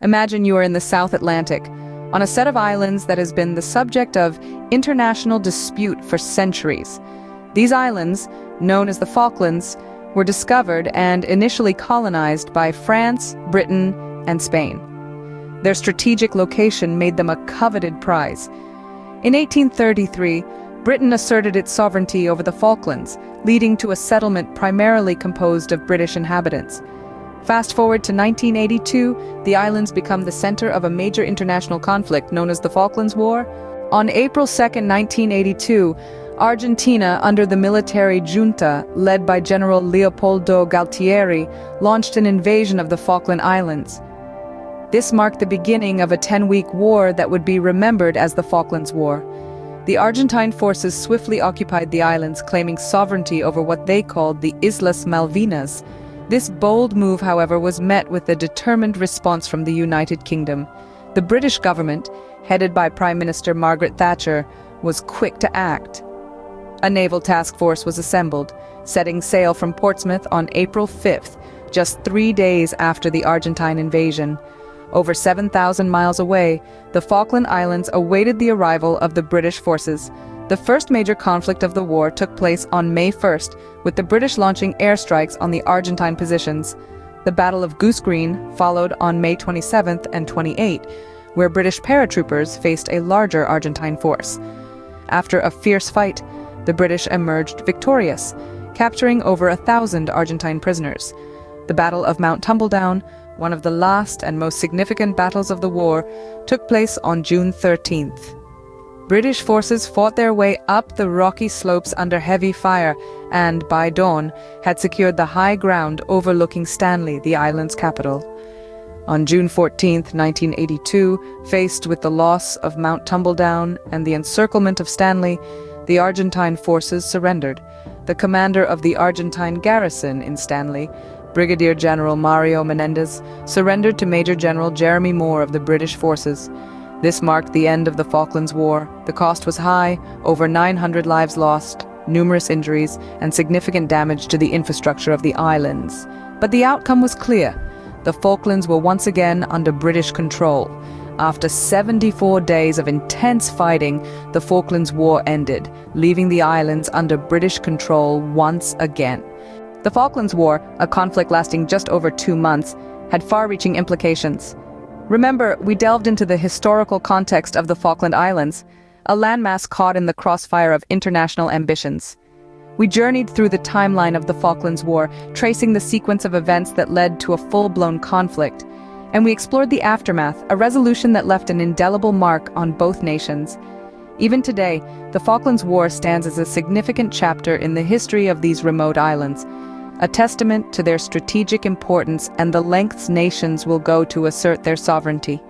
Imagine you are in the South Atlantic, on a set of islands that has been the subject of international dispute for centuries. These islands, known as the Falklands, were discovered and initially colonized by France, Britain, and Spain. Their strategic location made them a coveted prize. In 1833, Britain asserted its sovereignty over the Falklands, leading to a settlement primarily composed of British inhabitants. Fast forward to 1982, the islands become the center of a major international conflict known as the Falklands War. On April 2, 1982, Argentina, under the military junta led by General Leopoldo Galtieri, launched an invasion of the Falkland Islands. This marked the beginning of a 10-week war that would be remembered as the Falklands War. The Argentine forces swiftly occupied the islands, claiming sovereignty over what they called the Islas Malvinas. This bold move, however, was met with a determined response from the United Kingdom. The British government, headed by Prime Minister Margaret Thatcher, was quick to act. A naval task force was assembled, setting sail from Portsmouth on April 5th, just 3 days after the Argentine invasion. Over 7,000 miles away, the Falkland Islands awaited the arrival of the British forces. The first major conflict of the war took place on May 1st, with the British launching airstrikes on the Argentine positions. The Battle of Goose Green followed on May 27th and 28th, where British paratroopers faced a larger Argentine force. After a fierce fight, the British emerged victorious, capturing over 1,000 Argentine prisoners. The Battle of Mount Tumbledown, one of the last and most significant battles of the war, took place on June 13th. British forces fought their way up the rocky slopes under heavy fire and, by dawn, had secured the high ground overlooking Stanley, the island's capital. On June 14, 1982, faced with the loss of Mount Tumbledown and the encirclement of Stanley, the Argentine forces surrendered. The commander of the Argentine garrison in Stanley, Brigadier General Mario Menendez, surrendered to Major General Jeremy Moore of the British forces. This marked the end of the Falklands War. The cost was high, over 900 lives lost, numerous injuries, and significant damage to the infrastructure of the islands. But the outcome was clear. The Falklands were once again under British control. After 74 days of intense fighting, the Falklands War ended, leaving the islands under British control once again. The Falklands War, a conflict lasting just over 2 months, had far-reaching implications. Remember, we delved into the historical context of the Falkland Islands, a landmass caught in the crossfire of international ambitions. We journeyed through the timeline of the Falklands War, tracing the sequence of events that led to a full-blown conflict. And we explored the aftermath, a resolution that left an indelible mark on both nations. Even today, the Falklands War stands as a significant chapter in the history of these remote islands, a testament to their strategic importance and the lengths nations will go to assert their sovereignty.